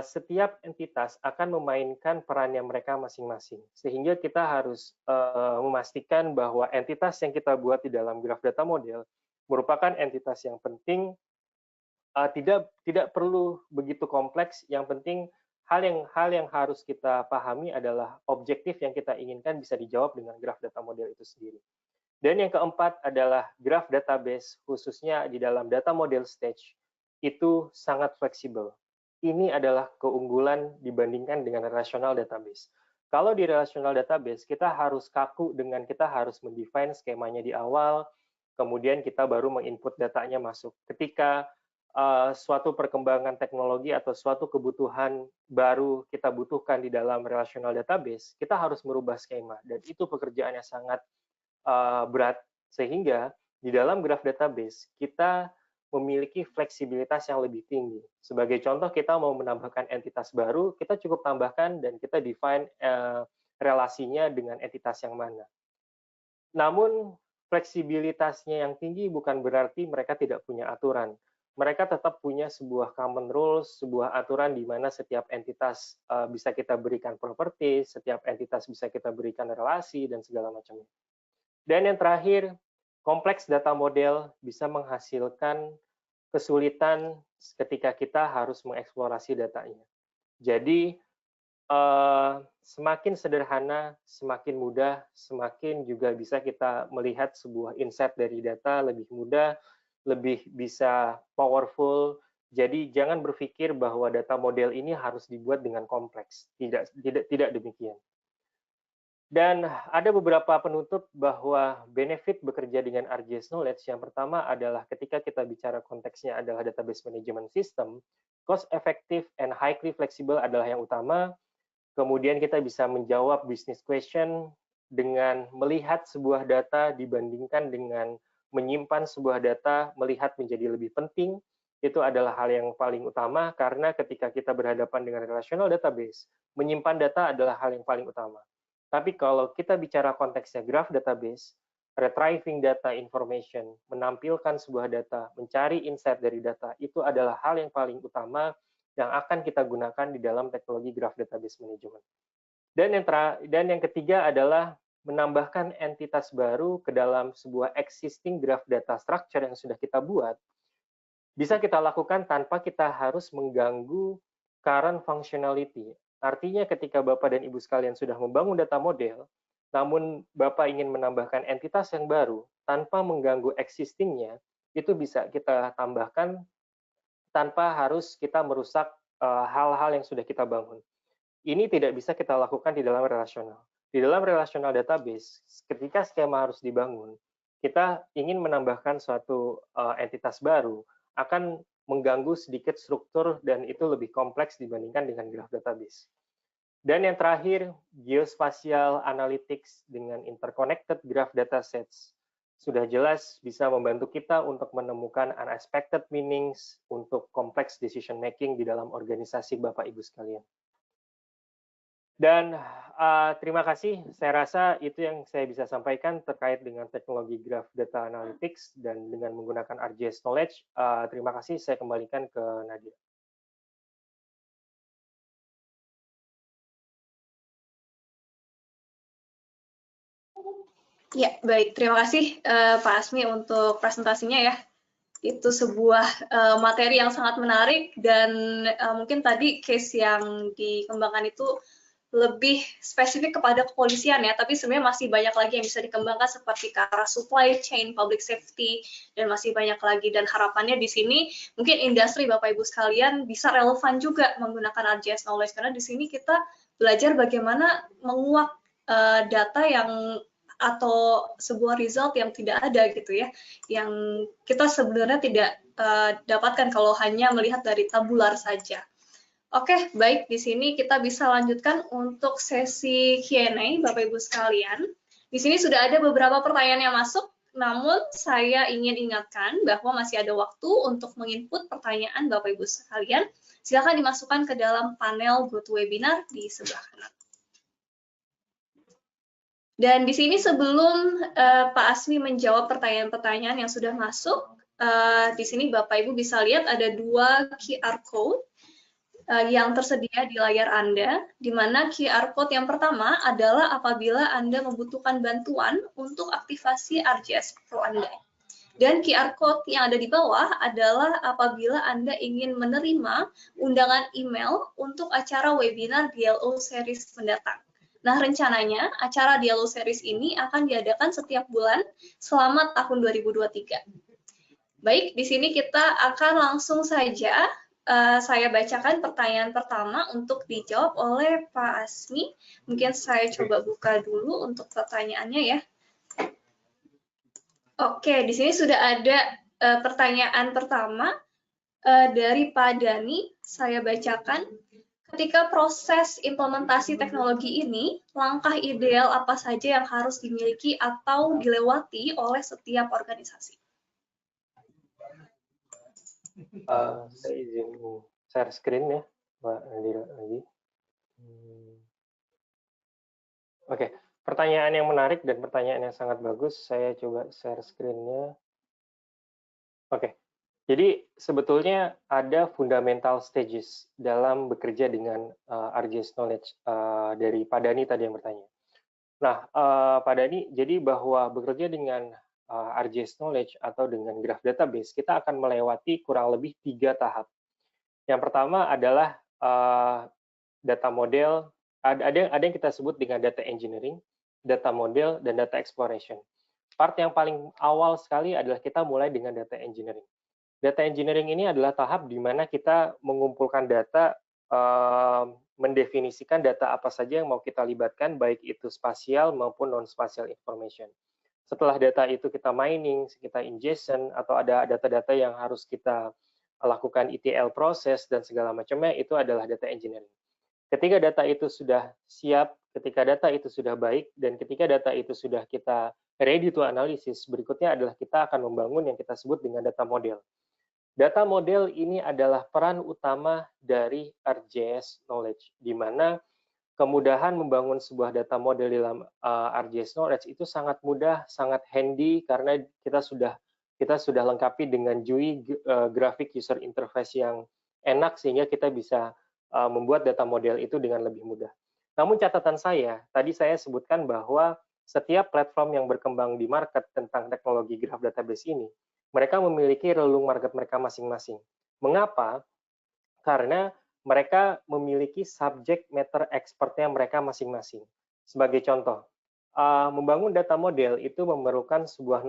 setiap entitas akan memainkan perannya mereka masing-masing. Sehingga kita harus memastikan bahwa entitas yang kita buat di dalam graph data model merupakan entitas yang penting, tidak perlu begitu kompleks. Yang penting hal yang harus kita pahami adalah objektif yang kita inginkan bisa dijawab dengan graph data model itu sendiri. Dan yang keempat adalah graph database, khususnya di dalam data model stage, itu sangat fleksibel. Ini adalah keunggulan dibandingkan dengan relational database. Kalau di relational database, kita harus kaku dengan kita harus mendefine skemanya di awal, kemudian kita baru menginput datanya masuk. Ketika suatu perkembangan teknologi atau suatu kebutuhan baru kita butuhkan di dalam relational database, kita harus merubah skema, dan itu pekerjaannya sangat berat, sehingga di dalam graph database kita memiliki fleksibilitas yang lebih tinggi. Sebagai contoh, kita mau menambahkan entitas baru, kita cukup tambahkan dan kita define relasinya dengan entitas yang mana. Namun fleksibilitasnya yang tinggi bukan berarti mereka tidak punya aturan. Mereka tetap punya sebuah common rules, sebuah aturan di mana setiap entitas bisa kita berikan properti, setiap entitas bisa kita berikan relasi, dan segala macamnya. Dan yang terakhir, kompleks data model bisa menghasilkan kesulitan ketika kita harus mengeksplorasi datanya. Jadi, semakin sederhana, semakin mudah, semakin juga bisa kita melihat sebuah insight dari data lebih mudah, lebih bisa powerful. Jadi jangan berpikir bahwa data model ini harus dibuat dengan kompleks. Tidak demikian. Dan ada beberapa penutup bahwa benefit bekerja dengan RGS Knowledge. Yang pertama adalah ketika kita bicara konteksnya adalah database management system, cost effective and highly flexible adalah yang utama. Kemudian kita bisa menjawab business question dengan melihat sebuah data dibandingkan dengan menyimpan sebuah data, melihat menjadi lebih penting. Itu adalah hal yang paling utama karena ketika kita berhadapan dengan relational database, menyimpan data adalah hal yang paling utama. Tapi kalau kita bicara konteksnya graph database, retrieving data information, menampilkan sebuah data, mencari insight dari data, itu adalah hal yang paling utama yang akan kita gunakan di dalam teknologi graph database management. Dan yang ketiga adalah menambahkan entitas baru ke dalam sebuah existing graph data structure yang sudah kita buat, bisa kita lakukan tanpa kita harus mengganggu current functionality. Artinya ketika Bapak dan Ibu sekalian sudah membangun data model, namun Bapak ingin menambahkan entitas yang baru tanpa mengganggu existing-nya, itu bisa kita tambahkan tanpa harus kita merusak hal-hal yang sudah kita bangun. Ini tidak bisa kita lakukan di dalam relasional. Di dalam relational database, ketika skema harus dibangun, kita ingin menambahkan suatu entitas baru, akan mengganggu sedikit struktur dan itu lebih kompleks dibandingkan dengan graph database. Dan yang terakhir, geospatial analytics dengan interconnected graph datasets sudah jelas bisa membantu kita untuk menemukan unexpected meanings untuk complex decision making di dalam organisasi Bapak Ibu sekalian. Dan terima kasih, saya rasa itu yang saya bisa sampaikan terkait dengan teknologi Graph Data Analytics dan dengan menggunakan RGS Knowledge. Terima kasih, saya kembalikan ke Nadia. Ya, baik. Terima kasih Pak Asmi untuk presentasinya ya. Itu sebuah materi yang sangat menarik dan mungkin tadi case yang dikembangkan itu lebih spesifik kepada kepolisian ya, tapi sebenarnya masih banyak lagi yang bisa dikembangkan seperti ke arah supply chain, public safety, dan masih banyak lagi. Dan harapannya di sini mungkin industri Bapak Ibu sekalian bisa relevan juga menggunakan RGS Knowledge, karena di sini kita belajar bagaimana menguak data yang atau sebuah result yang tidak ada gitu ya, yang kita sebenarnya tidak dapatkan kalau hanya melihat dari tabular saja. Oke, baik. Di sini kita bisa lanjutkan untuk sesi Q&A, Bapak Ibu sekalian. Di sini sudah ada beberapa pertanyaan yang masuk, namun saya ingin ingatkan bahwa masih ada waktu untuk menginput pertanyaan Bapak Ibu sekalian. Silakan dimasukkan ke dalam panel GoToWebinar di sebelah kanan. Dan di sini sebelum Pak Asmi menjawab pertanyaan-pertanyaan yang sudah masuk, di sini Bapak Ibu bisa lihat ada 2 QR code yang tersedia di layar Anda, di mana QR code yang pertama adalah apabila Anda membutuhkan bantuan untuk aktivasi RGS Pro Anda. Dan QR code yang ada di bawah adalah apabila Anda ingin menerima undangan email untuk acara webinar DLO Series mendatang. Nah, rencananya acara DLO Series ini akan diadakan setiap bulan selama tahun 2023. Baik, di sini kita akan langsung saja saya bacakan pertanyaan pertama untuk dijawab oleh Pak Asmi. Mungkin saya coba buka dulu untuk pertanyaannya ya. Oke, di sini sudah ada pertanyaan pertama dari Pak Dani. Saya bacakan. Ketika proses implementasi teknologi ini, langkah ideal apa saja yang harus dimiliki atau dilewati oleh setiap organisasi? Saya izin share screen ya, Mbak Nadira lagi. Oke, Pertanyaan yang menarik dan pertanyaan yang sangat bagus. Saya coba share screen-nya. Oke. Jadi sebetulnya ada fundamental stages dalam bekerja dengan RJS Knowledge dari Pak Dhani tadi yang bertanya. Nah, Pak Dhani, jadi bahwa bekerja dengan RJS Knowledge atau dengan Graph Database, kita akan melewati kurang lebih 3 tahap. Yang pertama adalah data model, ada yang kita sebut dengan data engineering, data model, dan data exploration. Part yang paling awal sekali adalah kita mulai dengan data engineering. Data engineering ini adalah tahap di mana kita mengumpulkan data, mendefinisikan data apa saja yang mau kita libatkan, baik itu spasial maupun non-spatial information. Setelah data itu kita mining, kita ingestion, atau ada data-data yang harus kita lakukan ETL proses dan segala macamnya, itu adalah data engineering. Ketika data itu sudah siap, ketika data itu sudah baik, dan ketika data itu sudah kita ready to analysis, berikutnya adalah kita akan membangun yang kita sebut dengan data model. Data model ini adalah peran utama dari RJS Knowledge, di mana kemudahan membangun sebuah data model dalam RJS Knowledge itu sangat mudah, sangat handy, karena kita sudah lengkapi dengan GUI, graphic user interface yang enak, sehingga kita bisa membuat data model itu dengan lebih mudah. Namun catatan saya, tadi saya sebutkan bahwa setiap platform yang berkembang di market tentang teknologi graph database ini, mereka memiliki relung market mereka masing-masing. Mengapa? Karena mereka memiliki subject matter expert-nya mereka masing-masing. Sebagai contoh, membangun data model itu memerlukan sebuah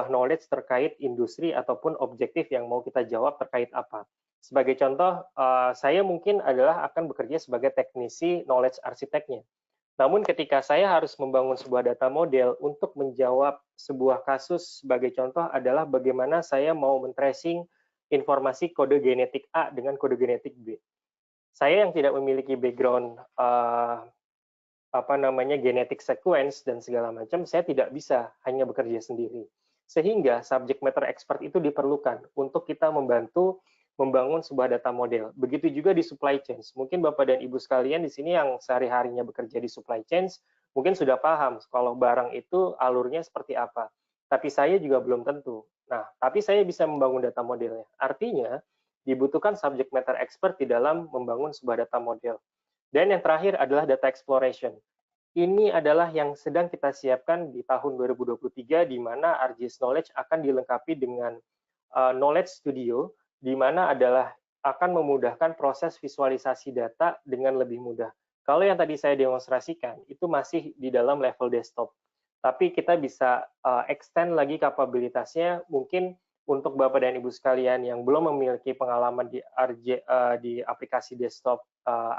knowledge terkait industri ataupun objektif yang mau kita jawab terkait apa. Sebagai contoh, saya mungkin akan bekerja sebagai teknisi knowledge arsiteknya. Namun ketika saya harus membangun sebuah data model untuk menjawab sebuah kasus, sebagai contoh adalah bagaimana saya mau men-tracing informasi kode genetik A dengan kode genetik B. Saya yang tidak memiliki background genetik sequence dan segala macam, saya tidak bisa hanya bekerja sendiri. Sehingga subject matter expert itu diperlukan untuk kita membantu membangun sebuah data model. Begitu juga di supply chain. Mungkin Bapak dan Ibu sekalian di sini yang sehari-harinya bekerja di supply chain, mungkin sudah paham kalau barang itu alurnya seperti apa. Tapi saya juga belum tentu. Nah, tapi saya bisa membangun data modelnya. Artinya, dibutuhkan subject matter expert di dalam membangun sebuah data model. Dan yang terakhir adalah data exploration. Ini adalah yang sedang kita siapkan di tahun 2023, di mana RJS Knowledge akan dilengkapi dengan Knowledge Studio, di mana akan memudahkan proses visualisasi data dengan lebih mudah. Kalau yang tadi saya demonstrasikan, itu masih di dalam level desktop. Tapi kita bisa extend lagi kapabilitasnya, mungkin untuk Bapak dan Ibu sekalian yang belum memiliki pengalaman di aplikasi desktop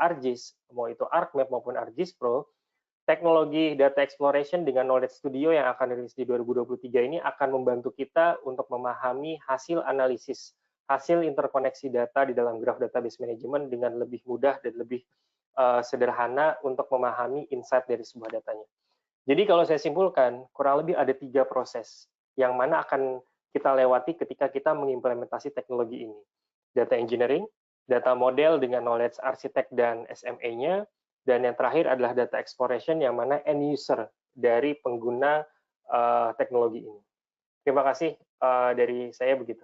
ArcGIS, mau itu ArcMap maupun ArcGIS Pro, teknologi data exploration dengan Knowledge Studio yang akan rilis di 2023 ini akan membantu kita untuk memahami hasil analisis, hasil interkoneksi data di dalam graph database management dengan lebih mudah dan lebih sederhana untuk memahami insight dari sebuah datanya. Jadi kalau saya simpulkan, kurang lebih ada 3 proses yang mana akan kita lewati ketika kita mengimplementasi teknologi ini. Data engineering, data model dengan knowledge arsitek dan SMA-nya, dan yang terakhir adalah data exploration yang mana end user dari pengguna teknologi ini. Terima kasih dari saya begitu.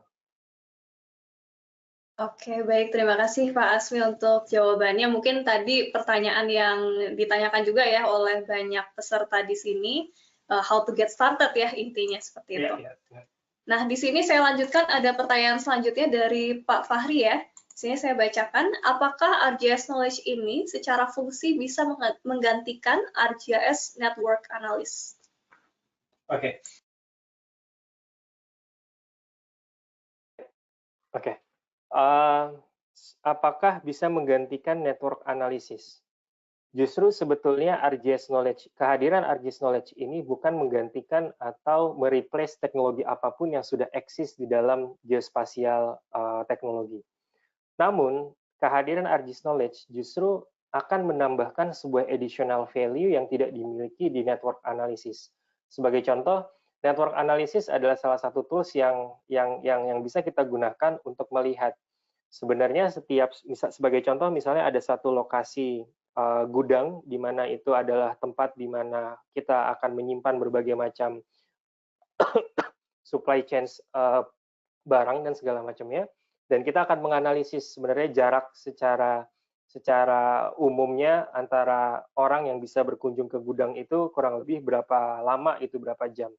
Oke, baik. Terima kasih Pak Asmi untuk jawabannya. Mungkin tadi pertanyaan yang ditanyakan juga ya oleh banyak peserta di sini, how to get started ya intinya seperti itu. Nah, di sini saya lanjutkan, ada pertanyaan selanjutnya dari Pak Fahri ya. Di sini saya bacakan, apakah RJS Knowledge ini secara fungsi bisa menggantikan RJS Network Analysis? Oke. Apakah bisa menggantikan network analysis? Justru sebetulnya RJS Knowledge, kehadiran RJS Knowledge ini bukan menggantikan atau mereplace teknologi apapun yang sudah eksis di dalam geospasial teknologi. Namun, kehadiran RJS Knowledge justru akan menambahkan sebuah additional value yang tidak dimiliki di network analysis. Sebagai contoh, network analysis adalah salah satu tools yang bisa kita gunakan untuk melihat sebenarnya sebagai contoh misalnya ada satu lokasi gudang, di mana itu adalah tempat di mana kita akan menyimpan berbagai macam supply chain barang dan segala macamnya, dan kita akan menganalisis sebenarnya jarak secara umumnya antara orang yang bisa berkunjung ke gudang itu kurang lebih berapa lama, itu berapa jam.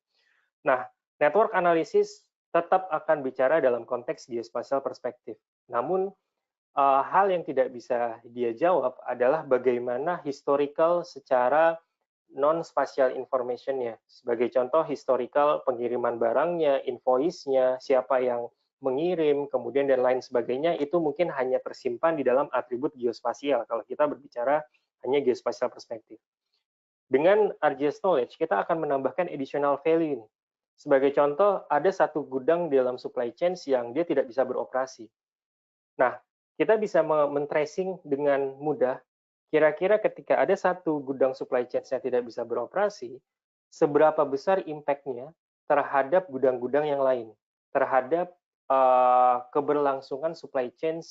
Nah, network analysis tetap akan bicara dalam konteks geospatial perspektif. Namun, hal yang tidak bisa dia jawab adalah bagaimana historical secara non-spatial information-nya. Sebagai contoh, historical pengiriman barangnya, invoice-nya, siapa yang mengirim, kemudian dan lain sebagainya, itu mungkin hanya tersimpan di dalam atribut geospasial, kalau kita berbicara hanya geospatial perspektif. Dengan ArcGIS Knowledge, kita akan menambahkan additional value. Sebagai contoh, ada satu gudang di dalam supply chain yang dia tidak bisa beroperasi. Nah, kita bisa men-tracing dengan mudah, kira-kira ketika ada satu gudang supply chain yang tidak bisa beroperasi, seberapa besar impact-nya terhadap gudang-gudang yang lain, terhadap keberlangsungan supply chain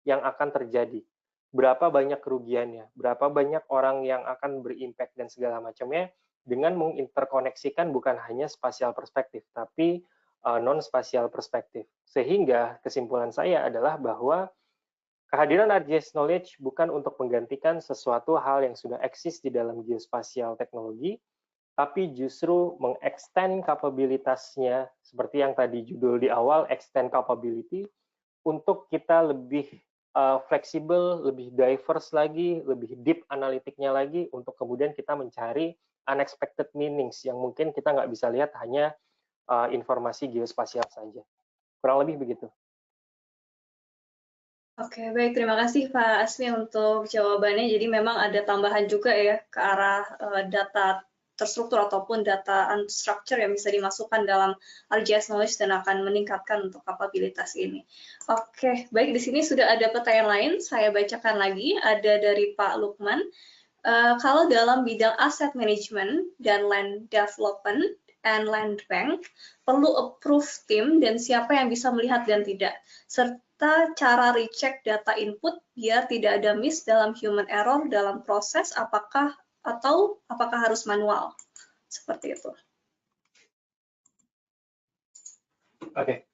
yang akan terjadi. Berapa banyak kerugiannya, berapa banyak orang yang akan berimpact dan segala macamnya, dengan menginterkoneksikan bukan hanya spasial perspektif, tapi non-spasial perspektif. Sehingga kesimpulan saya adalah bahwa kehadiran ArcGIS Knowledge bukan untuk menggantikan sesuatu hal yang sudah eksis di dalam geospasial teknologi, tapi justru mengextend kapabilitasnya, seperti yang tadi judul di awal, extend capability, untuk kita lebih fleksibel, lebih diverse lagi, lebih deep analitiknya lagi, untuk kemudian kita mencari unexpected meanings yang mungkin kita nggak bisa lihat hanya informasi geospasial saja. Kurang lebih begitu. Oke, baik. Terima kasih Pak Asmi untuk jawabannya. Jadi memang ada tambahan juga ya ke arah data terstruktur ataupun data unstructured yang bisa dimasukkan dalam ArcGIS Knowledge dan akan meningkatkan untuk kapabilitas ini. Oke, baik. Di sini sudah ada pertanyaan lain. Saya bacakan lagi. Ada dari Pak Lukman. Kalau dalam bidang asset management dan land development and land bank, perlu approve tim dan siapa yang bisa melihat dan tidak, serta cara recheck data input biar tidak ada miss dalam human error dalam proses, apakah harus manual, seperti itu. Oke,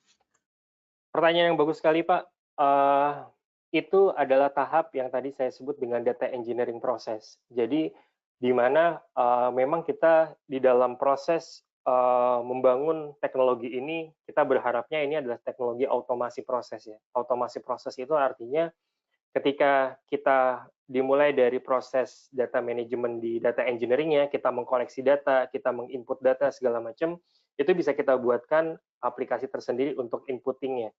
pertanyaan yang bagus sekali Pak. Itu adalah tahap yang tadi saya sebut dengan data engineering proses. Jadi di mana memang kita di dalam proses membangun teknologi ini, kita berharapnya ini adalah teknologi otomasi proses ya. Otomasi proses itu artinya ketika kita dimulai dari proses data management di data engineering-nya, kita mengkoleksi data, kita menginput data segala macam, itu bisa kita buatkan aplikasi tersendiri untuk inputting-nya.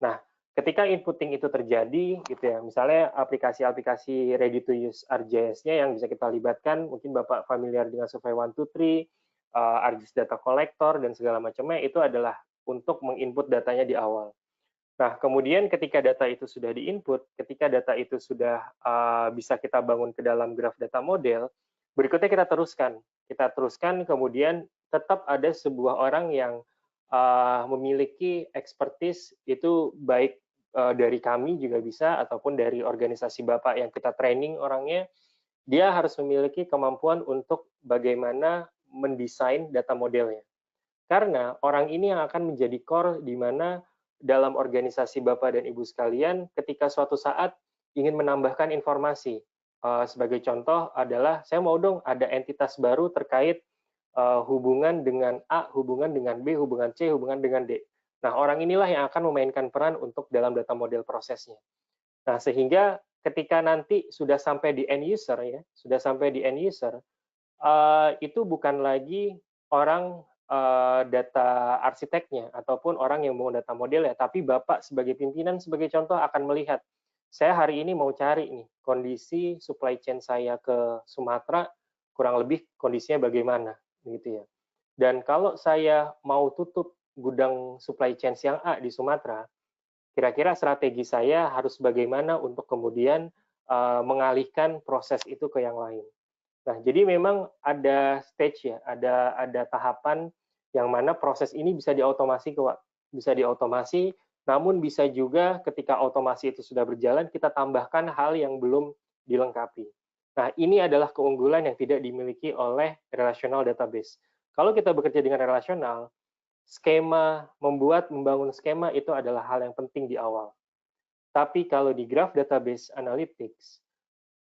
Nah, ketika inputting itu terjadi, gitu ya, misalnya aplikasi-aplikasi ready to use ArcGIS-nya yang bisa kita libatkan, mungkin Bapak familiar dengan Survey 123, ArcGIS Data Collector dan segala macamnya, itu adalah untuk menginput datanya di awal. Nah, kemudian ketika data itu sudah diinput, ketika data itu sudah bisa kita bangun ke dalam graph data model, berikutnya kita teruskan. Kita teruskan, kemudian tetap ada sebuah orang yang memiliki expertise, itu baik dari kami juga bisa, ataupun dari organisasi Bapak yang kita training orangnya, dia harus memiliki kemampuan untuk bagaimana mendesain data modelnya. Karena orang ini yang akan menjadi core di mana dalam organisasi Bapak dan Ibu sekalian, ketika suatu saat ingin menambahkan informasi. Sebagai contoh adalah, saya mau dong ada entitas baru terkait hubungan dengan A, hubungan dengan B, hubungan C, hubungan dengan D. Nah, orang inilah yang akan memainkan peran untuk dalam data model prosesnya. Nah, sehingga ketika nanti sudah sampai di end user, ya, sudah sampai di end user, itu bukan lagi orang data arsiteknya ataupun orang yang mau data model ya, tapi Bapak sebagai pimpinan sebagai contoh akan melihat, saya hari ini mau cari nih kondisi supply chain saya ke Sumatera, kurang lebih kondisinya bagaimana, gitu ya. Dan kalau saya mau tutup gudang supply chain yang A di Sumatera, kira-kira strategi saya harus bagaimana untuk kemudian mengalihkan proses itu ke yang lain. Nah, jadi memang ada stage ya, ada tahapan yang mana proses ini bisa diotomasi, namun bisa juga ketika otomasi itu sudah berjalan, kita tambahkan hal yang belum dilengkapi. Nah, ini adalah keunggulan yang tidak dimiliki oleh relational database. Kalau kita bekerja dengan relasional, membangun skema itu adalah hal yang penting di awal. Tapi kalau di graph database analytics,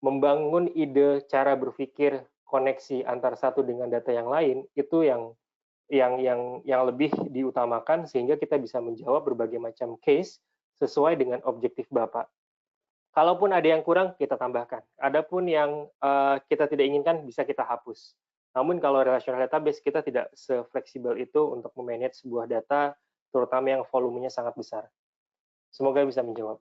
membangun ide cara berpikir koneksi antar satu dengan data yang lain itu yang lebih diutamakan sehingga kita bisa menjawab berbagai macam case sesuai dengan objektif Bapak. Kalaupun ada yang kurang, kita tambahkan. Adapun yang kita tidak inginkan, bisa kita hapus. Namun kalau relational database, kita tidak se-fleksibel itu untuk memanage sebuah data, terutama yang volumenya sangat besar. Semoga bisa menjawab.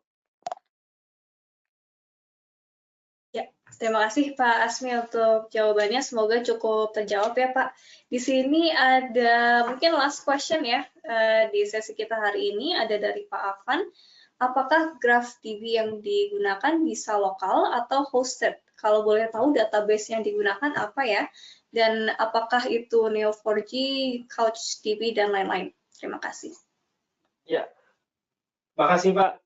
Ya, terima kasih Pak Asmi untuk jawabannya. Semoga cukup terjawab ya Pak. Di sini ada mungkin last question ya di sesi kita hari ini, ada dari Pak Afan. Apakah GraphDB yang digunakan bisa lokal atau hosted? Kalau boleh tahu database yang digunakan apa ya? Dan apakah itu Neo4j, CouchDB, dan lain-lain? Terima kasih. Ya, makasih Pak.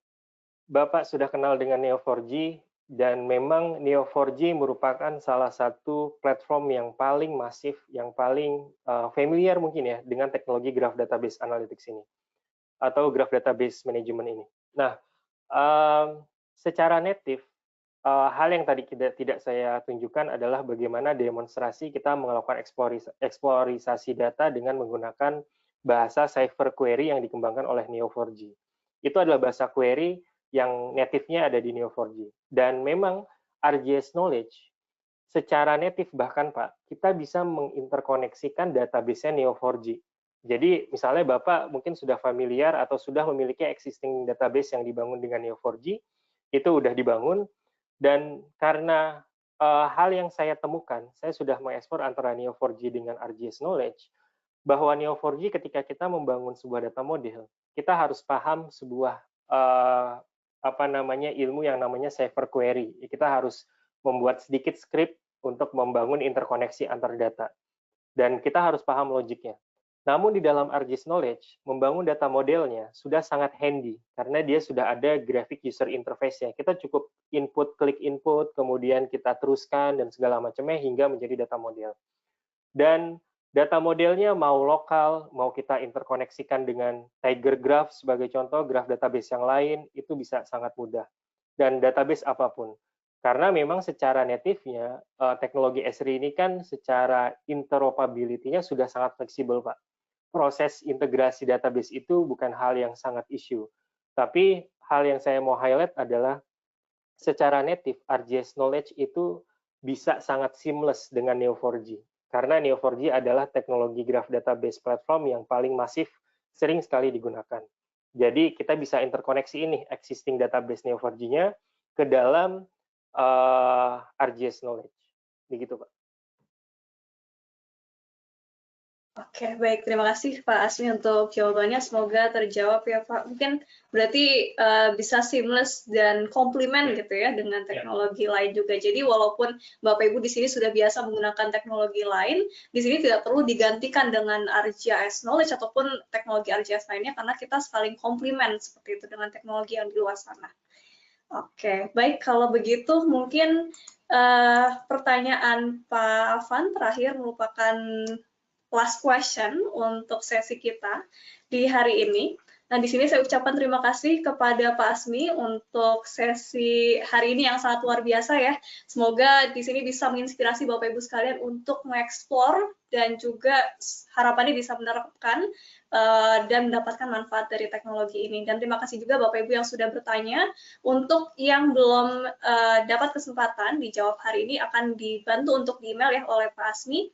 Bapak sudah kenal dengan Neo4j, dan memang Neo4j merupakan salah satu platform yang paling masif, yang paling familiar mungkin ya dengan teknologi Graph Database Analytics ini, atau Graph Database Management ini. Nah, secara native, hal yang tadi tidak saya tunjukkan adalah bagaimana demonstrasi kita melakukan eksplorisasi data dengan menggunakan bahasa Cypher Query yang dikembangkan oleh Neo4j. Itu adalah bahasa query yang native-nya ada di Neo4j. Dan memang RGS Knowledge secara native bahkan Pak, kita bisa menginterkoneksikan database-nya Neo4j. Jadi misalnya Bapak mungkin sudah familiar atau sudah memiliki existing database yang dibangun dengan Neo4j, itu udah dibangun, dan karena hal yang saya temukan, saya sudah mengekspor antara Neo4j dengan RGS Knowledge, bahwa Neo4j ketika kita membangun sebuah data model, kita harus paham sebuah ilmu yang namanya Cypher Query. Kita harus membuat sedikit script untuk membangun interkoneksi antar data. Dan kita harus paham logiknya. Namun di dalam RGS Knowledge, membangun data modelnya sudah sangat handy, karena dia sudah ada graphic user interface-nya. Kita cukup klik input, kemudian kita teruskan, dan segala macamnya hingga menjadi data model. Dan data modelnya mau lokal, mau kita interkoneksikan dengan Tiger Graph sebagai contoh, graph database yang lain, itu bisa sangat mudah. Dan database apapun. Karena memang secara native-nya, teknologi Esri ini kan secara interoperability-nya sudah sangat fleksibel, Pak. Proses integrasi database itu bukan hal yang sangat isu. Tapi hal yang saya mau highlight adalah secara native, RGS Knowledge itu bisa sangat seamless dengan Neo4j. Karena Neo4j adalah teknologi graph database platform yang paling masif, sering sekali digunakan. Jadi kita bisa interkoneksi ini, existing database Neo4j-nya, ke dalam RGS Knowledge. Begitu, Pak. Oke, baik. Terima kasih Pak Asmi untuk jawabannya. Semoga terjawab ya Pak. Mungkin berarti bisa seamless dan komplement gitu ya dengan teknologi lain juga. Jadi walaupun Bapak Ibu di sini sudah biasa menggunakan teknologi lain, di sini tidak perlu digantikan dengan RGS Knowledge ataupun teknologi RGS lainnya karena kita saling komplement seperti itu dengan teknologi yang di luar sana. Oke, baik. Kalau begitu mungkin pertanyaan Pak Afan terakhir merupakan last question untuk sesi kita di hari ini. Nah, di sini saya ucapkan terima kasih kepada Pak Asmi untuk sesi hari ini yang sangat luar biasa ya. Semoga di sini bisa menginspirasi Bapak Ibu sekalian untuk mengeksplor dan juga harapannya bisa menerapkan dan mendapatkan manfaat dari teknologi ini. Dan terima kasih juga Bapak Ibu yang sudah bertanya. Untuk yang belum dapat kesempatan dijawab hari ini akan dibantu untuk di-email ya oleh Pak Asmi.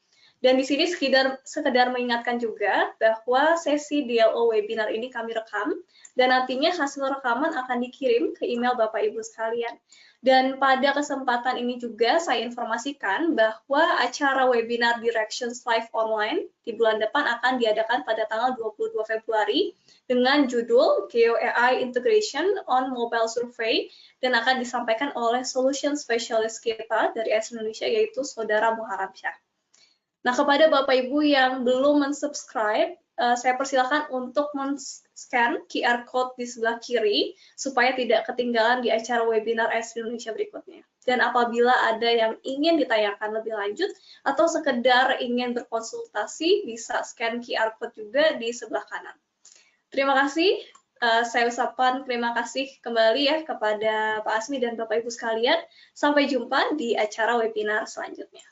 Dan di sini sekedar mengingatkan juga bahwa sesi DLO webinar ini kami rekam dan nantinya hasil rekaman akan dikirim ke email Bapak Ibu sekalian. Dan pada kesempatan ini juga saya informasikan bahwa acara webinar Directions Live Online di bulan depan akan diadakan pada tanggal 22 Februari dengan judul Geo AI Integration on Mobile Survey dan akan disampaikan oleh Solution Specialist kita dari Esri Indonesia yaitu Saudara Muharam Syah. Nah, kepada Bapak Ibu yang belum mensubscribe saya persilakan untuk men-scan QR code di sebelah kiri supaya tidak ketinggalan di acara webinar ASP Indonesia berikutnya. Dan apabila ada yang ingin ditanyakan lebih lanjut atau sekedar ingin berkonsultasi, bisa scan QR code juga di sebelah kanan. Terima kasih. Saya ucapkan terima kasih kembali ya kepada Pak Asmi dan Bapak Ibu sekalian. Sampai jumpa di acara webinar selanjutnya.